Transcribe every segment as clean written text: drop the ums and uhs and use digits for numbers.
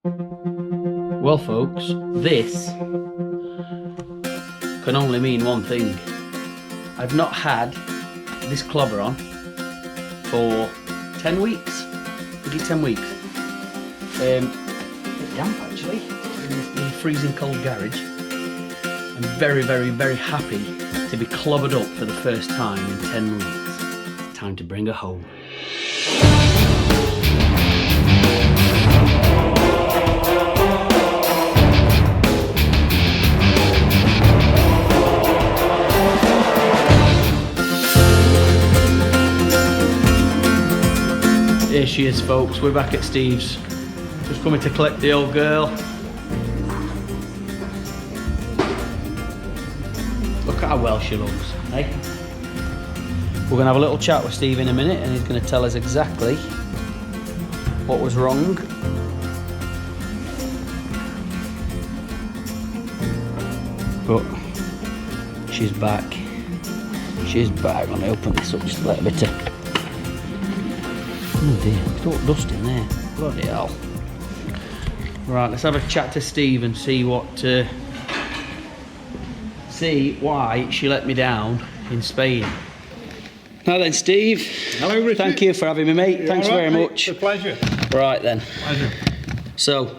Well folks, this can only mean one thing. I've not had this clobber on for 10 weeks. I think it's 10 weeks. A bit damp actually, in the freezing cold garage. I'm very, very, very happy to be clobbered up for the first time in 10 weeks. Time to bring her home. Here she is, folks. We're back at Steve's. Just coming to collect the old girl. Look at how well she looks, eh? We're gonna have a little chat with Steve in a minute and he's gonna tell us exactly what was wrong. But she's back. She's back. Let me open this up just a little bit. Oh dear, there's all dust in there. Bloody hell. Right, let's have a chat to Steve and see why she let me down in Spain. Now then, Steve. Hello, Richard. Thank you for having me, mate. You're Thanks all right, very mate. much. It's a pleasure. Right then. Pleasure. So,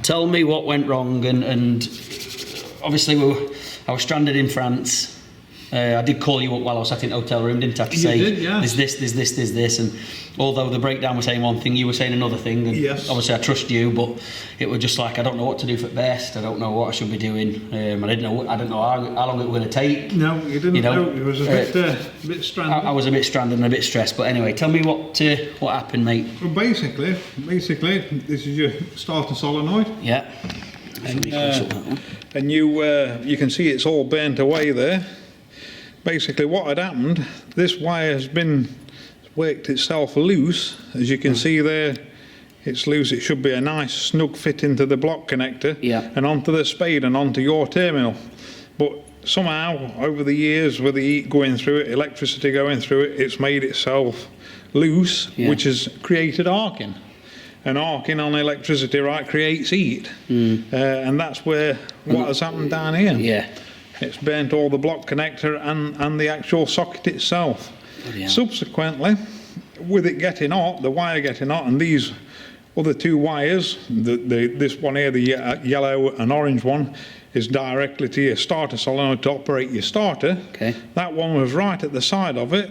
tell me what went wrong, and obviously I was stranded in France. I did call you up while I was sat in the hotel room, didn't I, to say did, yes. there's this, and although the breakdown was saying one thing, you were saying another thing, and yes. Obviously I trust you, but it was just like I don't know what to do for best. I don't know what I should be doing. I didn't know how long it was going to take. No, you didn't know. It was a bit stranded. I was a bit stranded and a bit stressed, but anyway, tell me what happened, mate. Well, basically, this is your starter solenoid. Yeah. And you can see it's all burnt away there. Basically, what had happened, this wire has been worked itself loose. As you can see there, it's loose. It should be a nice snug fit into the block connector and onto the spade and onto your terminal. But somehow, over the years, with the heat going through it, electricity going through it, it's made itself loose, which has created arcing. And arcing on electricity, right, creates heat. And that's what has happened down here. Yeah. It's burnt all the block connector and the actual socket itself. Subsequently, with it getting hot, the wire getting hot, and these other two wires, this one here, the yellow and orange one, is directly to your starter solenoid to operate your starter. Okay. That one was right at the side of it,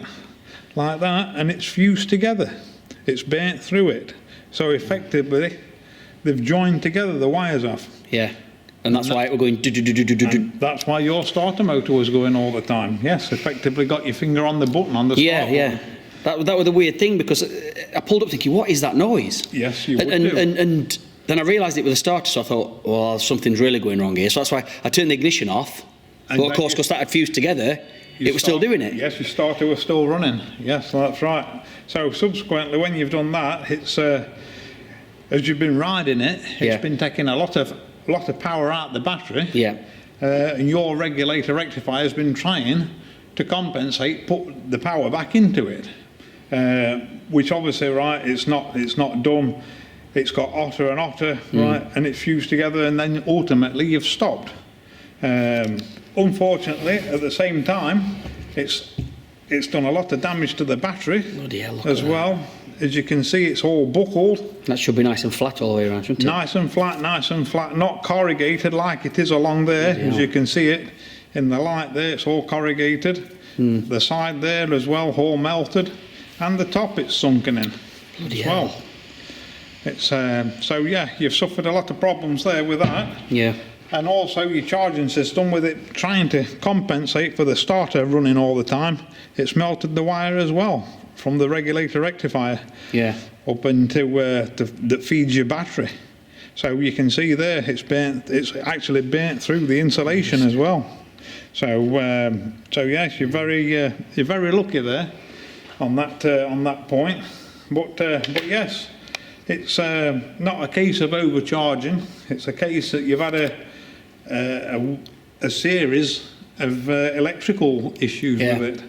like that, and it's fused together. It's burnt through it. So effectively, they've joined together the wires off. Yeah. And that's why it was going do. That's why your starter motor was going all the time. Yes, effectively got your finger on the button on the start. Yeah. That was the weird thing, because I pulled up thinking, what is that noise? Yes, you would do. And then I realised it was a starter, so I thought, well, something's really going wrong here. So that's why I turned the ignition off. But of course, because that had fused together, it was still doing it. Yes, your starter was still running. Yes, that's right. So subsequently, when you've done that, it's as you've been riding it, it's been taking a lot of power out the battery. Yeah. And your regulator rectifier has been trying to compensate, put the power back into it. Which obviously, right, it's not done. It's got hotter and hotter, right, and it's fused together, and then ultimately you've stopped. Unfortunately, at the same time, it's done a lot of damage to the battery as well. As you can see, it's all buckled. That should be nice and flat all the way around, shouldn't it? Nice and flat, not corrugated like it is along there. As you can see it in the light there, it's all corrugated. The side there as well, all melted, and the top it's sunken in as well. It's so yeah, you've suffered a lot of problems there with that. Yeah. And also your charging system, with it trying to compensate for the starter running all the time, it's melted the wire as well from the regulator rectifier up into that feeds your battery. So you can see there it's actually burnt through the insulation as well. So yes, you're very lucky there on that point. But yes, it's not a case of overcharging. It's a case that you've had a series of electrical issues with it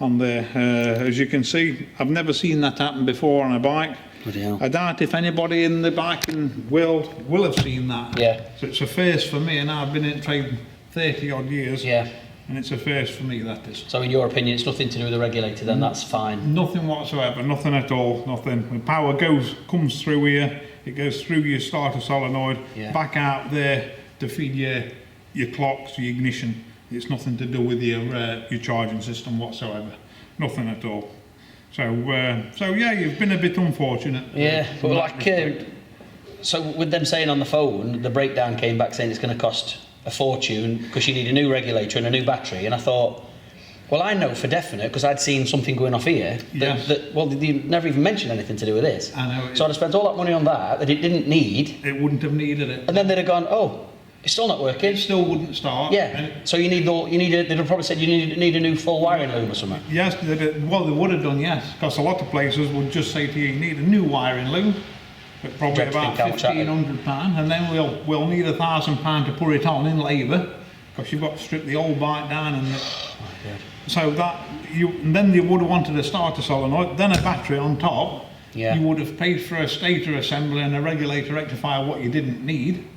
on there. As you can see, I've never seen that happen before on a bike. Bloody hell. I doubt if anybody in the biking world will have seen that. Yeah. So it's a first for me, and I've been in trade 30 odd years. Yeah. And it's a first for me, that is. So in your opinion, it's nothing to do with the regulator, then that's fine? Nothing whatsoever, nothing at all, nothing. When power comes through here, it goes through your starter solenoid, back out there to feed your clocks, your ignition. It's nothing to do with your charging system whatsoever, nothing at all. So yeah, you've been a bit unfortunate. Yeah, but like, so with them saying on the phone, the breakdown came back saying it's going to cost a fortune because you need a new regulator and a new battery, and I thought, well, I know for definite because I'd seen something going off here well, they never even mentioned anything to do with this. I know. So I'd have spent all that money on that it didn't need. It wouldn't have needed it. And then they'd have gone, oh, it's still not working. It still wouldn't start. Yeah. So they'd have probably said you need a new full wiring loom or something. Yes, well, they would have done, yes, because a lot of places would just say to you, you need a new wiring loom. But probably about £1,500, and then we'll need £1,000 to put it on in labour, because you've got to strip the old bike down, and so that and then you would have wanted a starter solenoid, then a battery on top. Yeah. You would have paid for a stator assembly and a regulator rectifier, what you didn't need.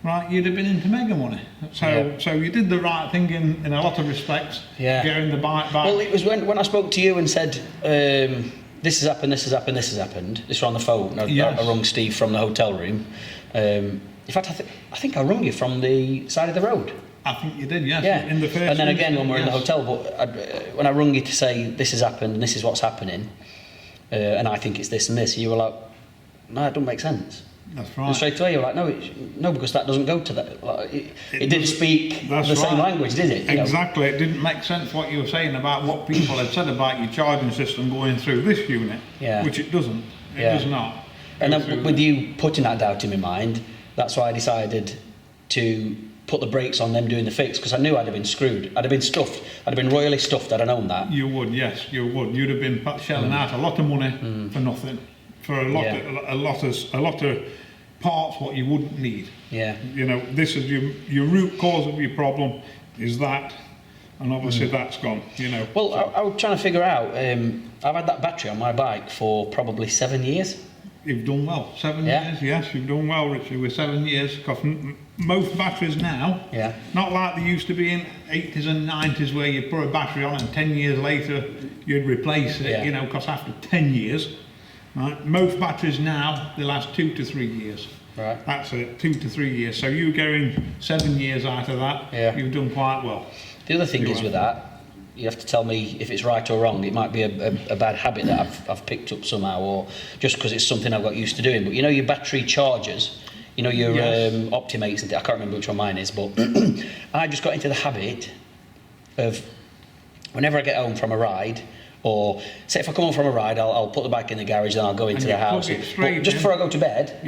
Right, you'd have been into mega money. So you did the right thing in a lot of respects. Yeah. Getting the bike back. Well, it was when I spoke to you and said. This has happened, this has happened, this has happened. This was on the phone. I rung Steve from the hotel room. In fact, I think I rung you from the side of the road. I think you did, yes. Yeah. In the first and then again when we're in the hotel, but when I rung you to say this has happened and this is what's happening, and I think it's this and this, you were like, no, it doesn't make sense. That's right. And straight away you're like, no, because that doesn't go to that. Like, it didn't speak the same language, did it? Exactly. It didn't make sense what you were saying about what people had said about your charging system going through this unit, which it doesn't. It does not. And then with you putting that doubt in my mind, that's why I decided to put the brakes on them doing the fix, because I knew I'd have been screwed. I'd have been stuffed. I'd have been royally stuffed. I'd have known that. You would, yes, you would. You'd have been shelling out a lot of money for nothing. For a lot of parts what you wouldn't need. Yeah. You know, this is your root cause of your problem is that, and obviously that's gone. You know. Well, I was trying to figure out. I've had that battery on my bike for probably 7 years. You've done well. 7 years, yes, you've done well, Richard, with 7 years. Because most batteries now, not like they used to be in 80s and 90s where you'd put a battery on and 10 years later you'd replace it. You know, because after 10 years. Right. Most batteries now, they last 2 to 3 years. Right. That's it, 2 to 3 years. So you're getting 7 years out of that. You've done quite well. The other thing is with that, you have to tell me if it's right or wrong. It might be a bad habit that I've picked up somehow, or just because it's something I've got used to doing. But you know your battery chargers, you know your Optimates, I can't remember which one mine is, but I just got into the habit of whenever I get home from a ride, or say if I come home from a ride, I'll put the bike in the garage, then I'll go into the house. But just before I go to bed,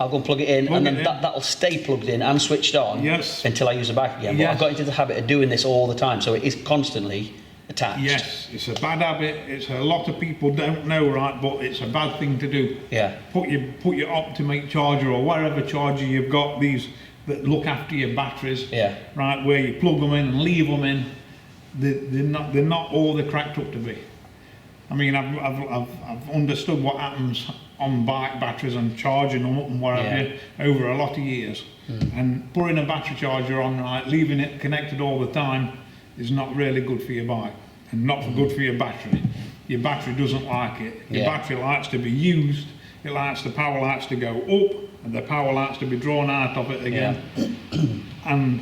I'll go and plug it in, and then that'll stay plugged in and switched on until I use the bike again. But I've got into the habit of doing this all the time, so it is constantly attached. Yes, it's a bad habit. It's a lot of people don't know, right? But it's a bad thing to do. Yeah. Put your Optimate charger or whatever charger you've got, these that look after your batteries. Yeah. Right, where you plug them in and leave them in. They're not all they're cracked up to be. I mean, I've understood what happens on bike batteries and charging them up and whatever over a lot of years. And putting a battery charger on, right, leaving it connected all the time is not really good for your bike and not good for your battery. Your battery doesn't like it. Your battery likes to be used. It likes the power lights to go up and the power lights to be drawn out of it again. And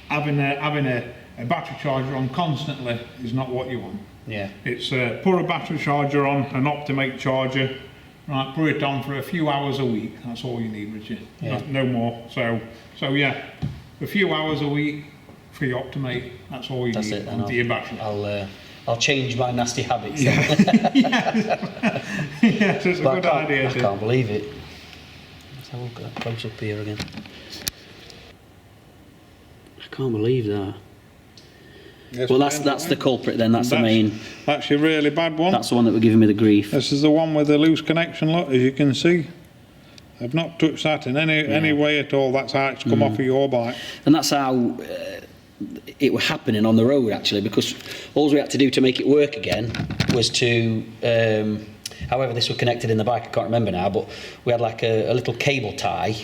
having a battery charger on constantly is not what you want. Yeah. It's put a battery charger on, an Optimate charger, right, put it on for a few hours a week. That's all you need, Richard. No more. So yeah, a few hours a week for your Optimate. That's all you need. That's it. Your battery. I'll change my nasty habits. Yes, it's a good idea. I can't believe it. Let's have a look at that close up here again. I can't believe that. Yes, well, that's the culprit then. That's the main. That's your really bad one. That's the one that were giving me the grief. This is the one with the loose connection. Look, as you can see, I've not touched that in any way at all. That's how it's come off of your bike. And that's how it was happening on the road actually, because all we had to do to make it work again was to however this was connected in the bike, I can't remember now, but we had like a little cable tie,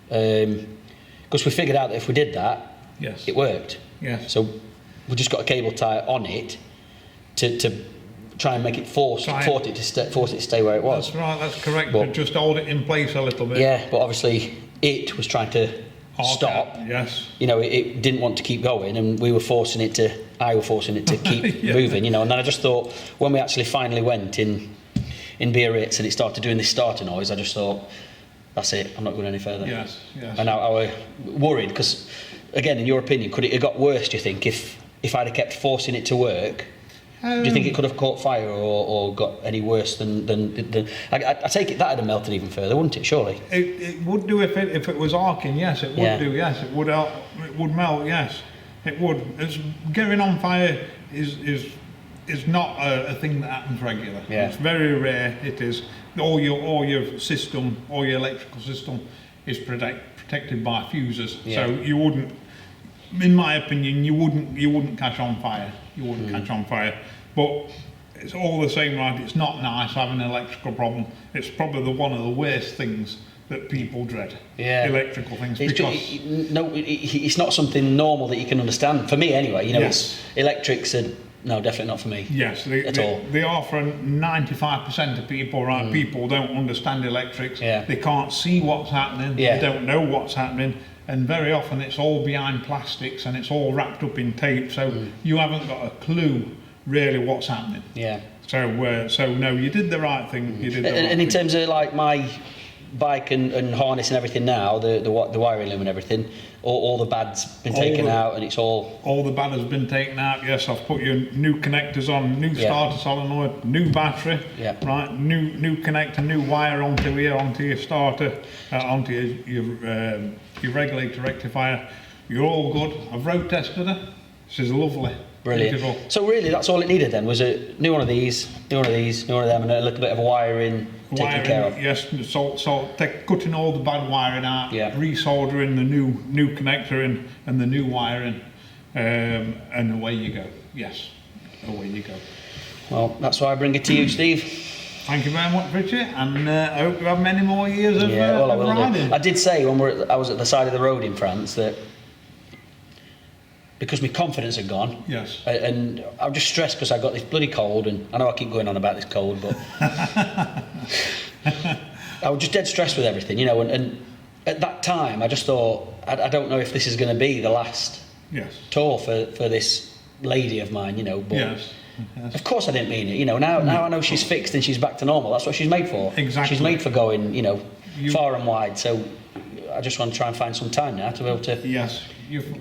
because we figured out that if we did that, Yes. it worked. Yes. So we just got a cable tie on it to try and make it force it to stay where it was. That's right, that's correct. But- To just hold it in place a little bit. Yeah, but obviously it was trying to stop. Yes. You know, it didn't want to keep going, and I was forcing it to keep Yeah. moving, you know. And then I just thought, when we actually finally went in Biarritz and it started doing this starter noise, I just thought, that's it, I'm not going any further. Yes, yes. And I was worried, because, again, in your opinion, could it have got worse, do you think, if I'd have kept forcing it to work? Do you think it could have caught fire or got any worse than I take it that would have melted even further, wouldn't it, surely? It would do if it was arcing, yes, it would do, yes. It would melt, yes. It would. Getting on fire is not a thing that happens regular. Yeah. It's very rare, it is. All your system, all your electrical system is protected by fuses. Yeah. So you wouldn't, in my opinion, you wouldn't catch on fire. You wouldn't catch on fire. But it's all the same, right? It's not nice having an electrical problem. It's probably one of the worst things that people dread. Yeah. Electrical things. It's Because it's not something normal that you can understand. For me, anyway, you know, Yes. it's electrics are no, definitely not for me. yes, at all. they are for 95% of people, right? People don't understand electrics. Yeah. They can't see what's happening. Yeah. They don't know what's happening. And very often it's all behind plastics and it's all wrapped up in tape. So you haven't got a clue really what's happening. Yeah. So no, you did the right thing. You did the right And in thing. terms of like my bike and harness and everything now, the wiring loom and everything, all the bad's been taken out, and it's all the bad has been taken out. Yes, I've put your new connectors on, new starter solenoid, new battery, Yeah. right, new connector, new wire onto your starter, onto your regulator rectifier. You're all good. I've road tested her. She's lovely. brilliant. Beautiful. So really, that's all it needed then, was a new one of these, new one of these, new one of them, and a little bit of wiring taken care of. Yes, so cutting all the bad wiring out, Yeah. resoldering the new connector in and the new wiring, and away you go. Yes, away you go. Well, that's why I bring it to you, Steve. Thank you very much, Richard, and I hope you have many more years of, Yeah, well, I of will riding. do. I did say when I was at the side of the road in France that because my confidence had gone, Yes. and I was just stressed because I got this bloody cold, and I know I keep going on about this cold, but I was just dead stressed with everything, you know, and at that time I just thought, I don't know if this is going to be the last Yes. tour for this lady of mine, you know, but Yes. Yes. of course I didn't mean it, you know, now I know she's fixed and she's back to normal. That's what she's made for. Exactly. She's made for going, you know, far and wide, so I just want to try and find some time now to be able to Yes.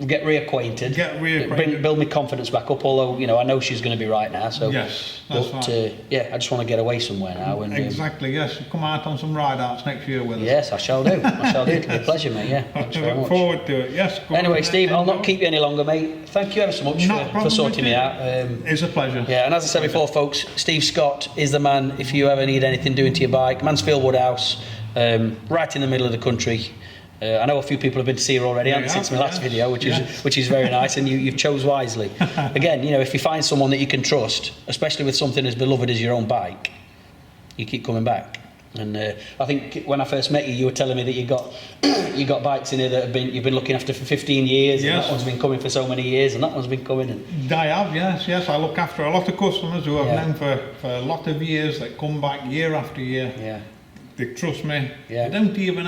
get reacquainted, build my confidence back up, although, you know, I know she's going to be right now, so Yes, that's but, right. yeah, I just want to get away somewhere now, and Exactly. Yes. Come out on some ride outs next year with us. yes, I shall do. It'll be a pleasure, mate. Yeah, I thanks very look much. forward to it. Yes. go Anyway, on, Steve, I'll not enjoy. keep you any longer, mate. Thank you ever so much Not a for problem, sorting me Richard. out. It's a pleasure. Yeah, and as I said before, folks, Steve Scott is the man if you ever need anything doing to your bike. Mansfield Woodhouse, right in the middle of the country. I know a few people have been to see her already, Yeah, since my last yes, video, which is very nice, and you've chose wisely. Again, you know, if you find someone that you can trust, especially with something as beloved as your own bike, you keep coming back. And I think when I first met you, you were telling me that you got bikes in here that you've been looking after for 15 years, and Yes. that one's been coming for so many years, and that one's been coming. And I have, yes. I look after a lot of customers who I've Yeah. known for a lot of years that come back year after year. yeah, They trust me. Yeah. They don't even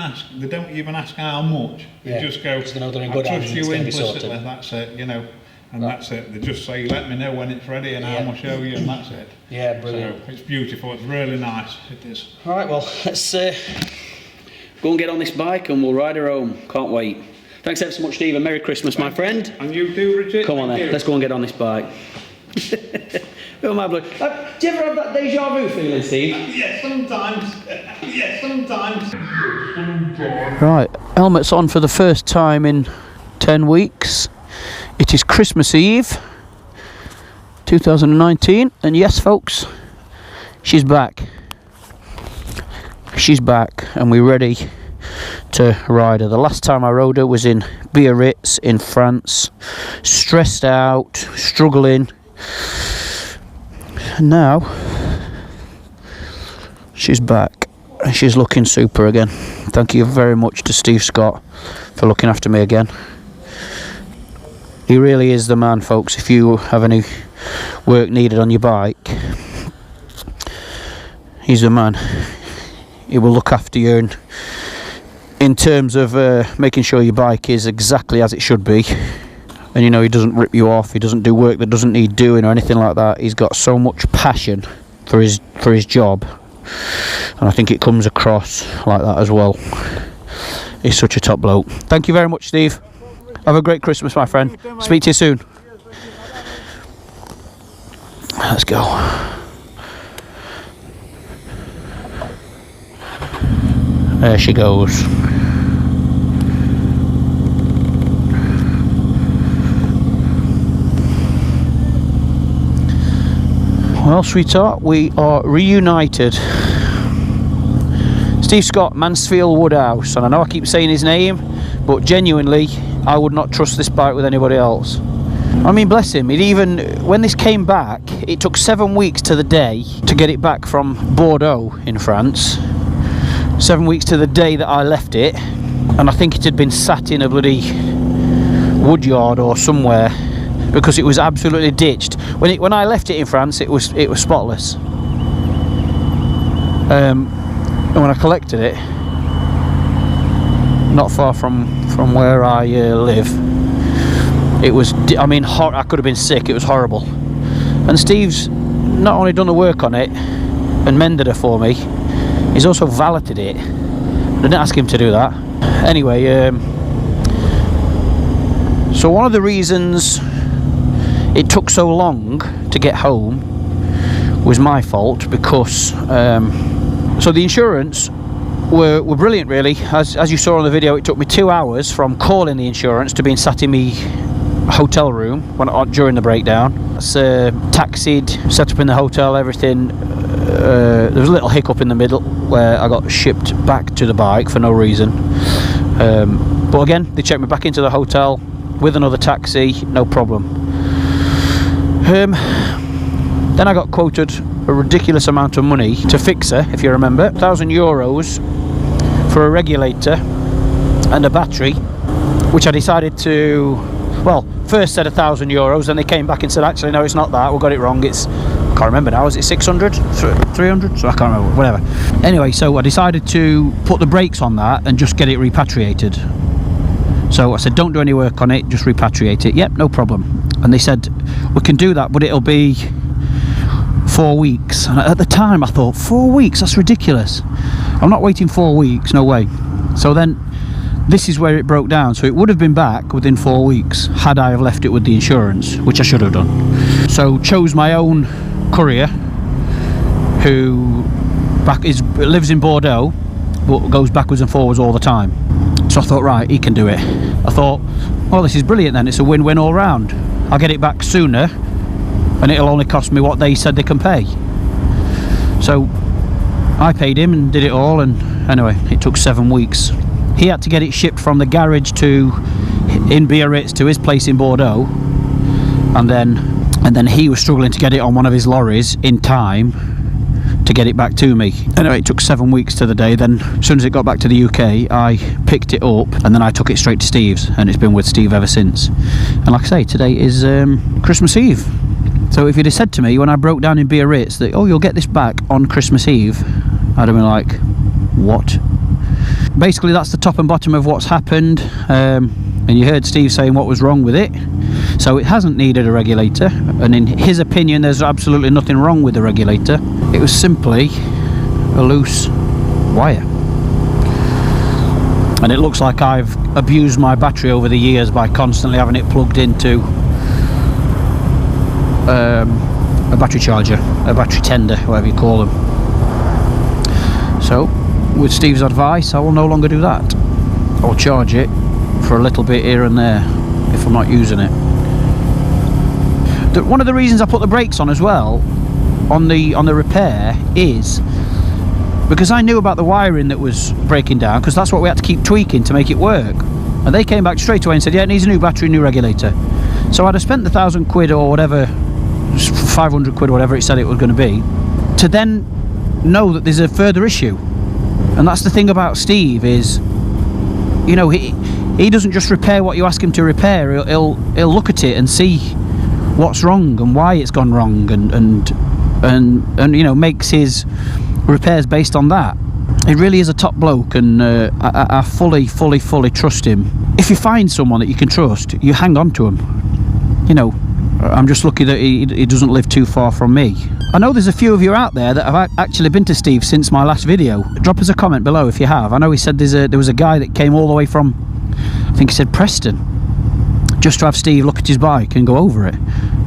ask how much. They Yeah. just go, Just know they're in I good trust hands and you it's gonna be implicitly, sorted. that's it, you know. And that's it. They just say, let me know when it's ready and Yeah. I'll show you, and that's it. yeah, brilliant. So it's beautiful, it's really nice, it is. All right, well, let's go and get on this bike and we'll ride her home. Can't wait. Thanks ever so much, Steve, and Merry Christmas, my friend. And you too, Richard. Come on Thank then, you. let's go and get on this bike. Oh my blood. Do you ever have that deja vu feeling, Steve? Yes, sometimes. Yes, sometimes. Right, helmet's on for the first time in 10 weeks. It is Christmas Eve 2019, and yes folks, she's back. She's back and we're ready to ride her. The last time I rode her was in Biarritz in France. Stressed out, struggling. And now she's back and she's looking super again. Thank you very much to Steve Scott for looking after me again. He really is the man, folks. If you have any work needed on your bike, he's the man. He will look after you, and in terms of making sure your bike is exactly as it should be. And you know, he doesn't rip you off, he doesn't do work that doesn't need doing or anything like that. He's got so much passion for his job, and I think it comes across like that as well. He's such a top bloke. Thank you very much, Steve. Have a great Christmas, my friend. Speak to you soon. Let's go. There she goes. Well, sweetheart, we are reunited. Steve Scott, Mansfield Woodhouse, and I know I keep saying his name, but genuinely, I would not trust this bike with anybody else. I mean, bless him, it even, when this came back, it took 7 weeks to the day to get it back from Bordeaux in France. 7 weeks to the day that I left it, and I think it had been sat in a bloody woodyard or somewhere, because it was absolutely ditched. When I left it in France, it was spotless. And when I collected it, not far from where I live, it was, I mean, I could have been sick. It was horrible. And Steve's not only done the work on it and mended it for me, he's also valeted it. I didn't ask him to do that. Anyway, so one of the reasons it took so long to get home was my fault, because so the insurance were brilliant, really. As you saw on the video, it took me 2 hours from calling the insurance to being sat in me hotel room during the breakdown. It's taxied, set up in the hotel, everything. There was a little hiccup in the middle where I got shipped back to the bike for no reason, but again, they checked me back into the hotel with another taxi, no problem. Then I got quoted a ridiculous amount of money to fix her, if you remember, €1,000 for a regulator and a battery, which I decided to, well, first said €1,000, then they came back and said, actually no, it's not that, we got it wrong, it's, I can't remember now, is it 600, 300, so I can't remember, whatever. Anyway, so I decided to put the brakes on that and just get it repatriated. So I said, don't do any work on it, just repatriate it. Yep, no problem. And they said, we can do that, but it'll be 4 weeks. And at the time I thought, 4 weeks, that's ridiculous. I'm not waiting 4 weeks, no way. So then this is where it broke down. So it would have been back within 4 weeks had I have left it with the insurance, which I should have done. So chose my own courier, who lives in Bordeaux but goes backwards and forwards all the time. So I thought, right, he can do it. I thought, well, this is brilliant then, it's a win-win all round. I'll get it back sooner and it'll only cost me what they said they can pay. So I paid him and did it all, and anyway, it took 7 weeks. He had to get it shipped from the garage in Biarritz to his place in Bordeaux, and then he was struggling to get it on one of his lorries in time to get it back to me. Anyway, it took 7 weeks to the day. Then as soon as it got back to the UK, I picked it up and then I took it straight to Steve's, and it's been with Steve ever since. And like I say, today is Christmas Eve. So if you'd have said to me when I broke down in Biarritz that, oh, you'll get this back on Christmas Eve, I'd have been like, what? Basically that's the top and bottom of what's happened, and you heard Steve saying what was wrong with it. So it hasn't needed a regulator, and in his opinion there's absolutely nothing wrong with the regulator. It was simply a loose wire. And it looks like I've abused my battery over the years by constantly having it plugged into a battery charger, a battery tender, whatever you call them. So with Steve's advice, I will no longer do that. I'll charge it for a little bit here and there if I'm not using it. One of the reasons I put the brakes on as well on the repair is because I knew about the wiring that was breaking down, because that's what we had to keep tweaking to make it work. And they came back straight away and said, yeah, it needs a new battery, new regulator. So I'd have spent the £1,000 or whatever, 500 quid or whatever it said it was going to be, to then know that there's a further issue. And that's the thing about Steve is, you know, he doesn't just repair what you ask him to repair. He'll look at it and see what's wrong and why it's gone wrong, and you know, makes his repairs based on that. He really is a top bloke, and I fully trust him. If you find someone that you can trust, you hang on to him. You know, I'm just lucky that he doesn't live too far from me. I know there's a few of you out there that have actually been to Steve since my last video. Drop us a comment below if you have. I know he said there was a guy that came all the way from, I think he said Preston, just to have Steve look at his bike and go over it.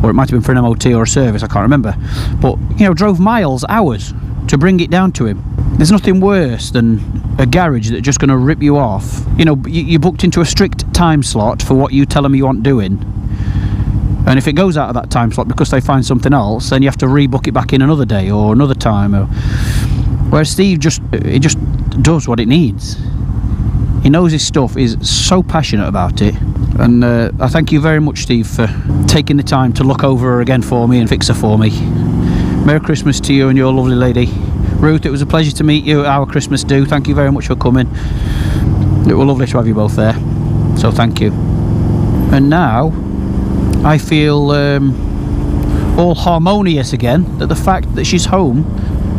Or it might have been for an MOT or a service, I can't remember. But, you know, drove miles, hours to bring it down to him. There's nothing worse than a garage that's just going to rip you off. You know, you're booked into a strict time slot for what you tell them you want doing. And if it goes out of that time slot because they find something else, then you have to rebook it back in another day or another time. Whereas Steve just does what it needs. He knows his stuff, he's so passionate about it. And I thank you very much, Steve, for taking the time to look over her again for me and fix her for me. Merry Christmas to you and your lovely lady. Ruth, it was a pleasure to meet you at our Christmas do. Thank you very much for coming. It was lovely to have you both there. So thank you. And now I feel all harmonious again at the fact that she's home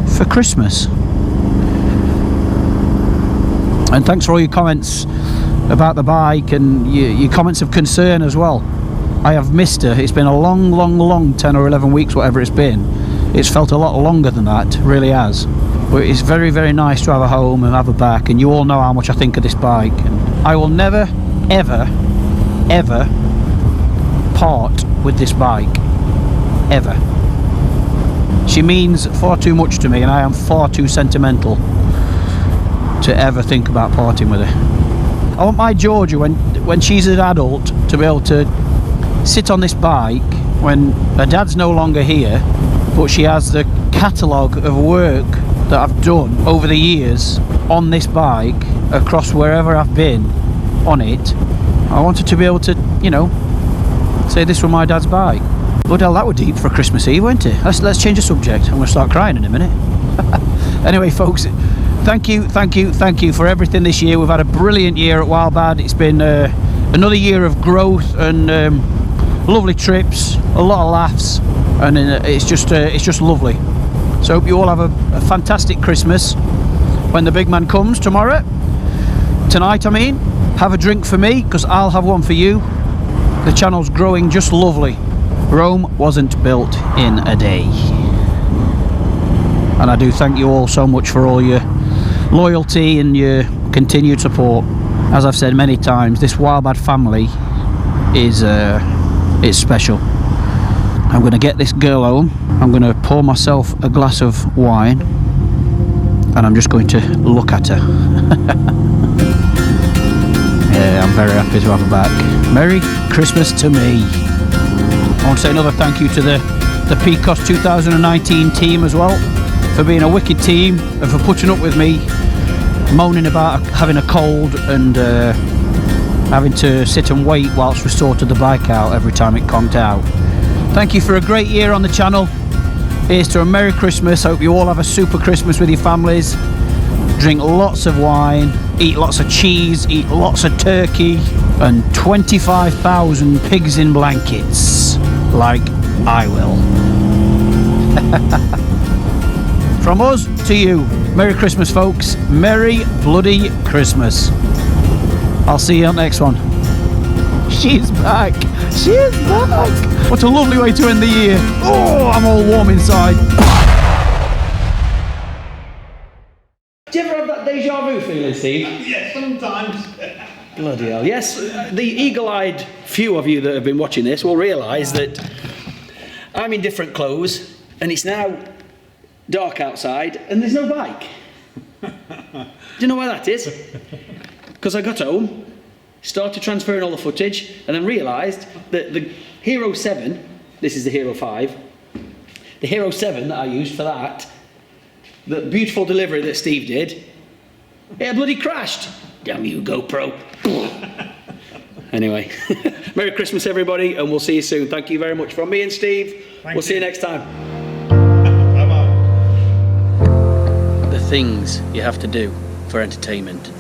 for Christmas. And thanks for all your comments about the bike and your comments of concern as well. I have missed her. It's been a long 10 or 11 weeks, whatever it's been. It's felt a lot longer than that, really has. But it's very nice to have her home and have her back, and you all know how much I think of this bike. And I will never ever part with this bike, ever. She means far too much to me, and I am far too sentimental to ever think about parting with her. I want my Georgia, when she's an adult, to be able to sit on this bike when her dad's no longer here, but she has the catalogue of work that I've done over the years on this bike across wherever I've been on it. I wanted to be able to, you know, say this was my dad's bike. Bloody hell, that were deep for Christmas Eve, weren't it? Let's change the subject. I'm going to start crying in a minute. Anyway, folks, thank you for everything this year. We've had a brilliant year at Wildbad. It's been another year of growth and lovely trips, a lot of laughs, and it's just lovely. So hope you all have a fantastic Christmas when the big man comes tonight I mean. Have a drink for me, because I'll have one for you. The channel's growing just lovely. Rome wasn't built in a day. And I do thank you all so much for all your loyalty and your continued support. As I've said many times, this Wildbad family is special. I'm going to get this girl home. I'm going to pour myself a glass of wine, and I'm just going to look at her. Yeah, I'm very happy to have her back. Merry Christmas to me. I want to say another thank you to the Picos 2019 team as well, for being a wicked team and for putting up with me moaning about having a cold and having to sit and wait whilst we sorted the bike out every time it conked out. Thank you for a great year on the channel. Here's to a Merry Christmas. Hope you all have a super Christmas with your families. Drink lots of wine, eat lots of cheese, eat lots of turkey, and 25,000 pigs in blankets, like I will. From us to you, Merry Christmas, folks. Merry bloody Christmas. I'll see you on the next one. She's back. She's back. What a lovely way to end the year. Oh, I'm all warm inside. Do you ever have that deja vu feeling, Steve? Yes, sometimes. Bloody hell. Yes, the eagle-eyed few of you that have been watching this will realise that I'm in different clothes and it's now dark outside and there's no bike. Do you know why that is? Because I got home, started transferring all the footage, and then realised that the Hero 7, this is the Hero 5, the Hero 7 that I used for that, the beautiful delivery that Steve did, it bloody crashed. Damn you, GoPro. Anyway, Merry Christmas, everybody, and we'll see you soon. Thank you very much from me and Steve. We'll see you next time. Bye-bye. things you have to do for entertainment.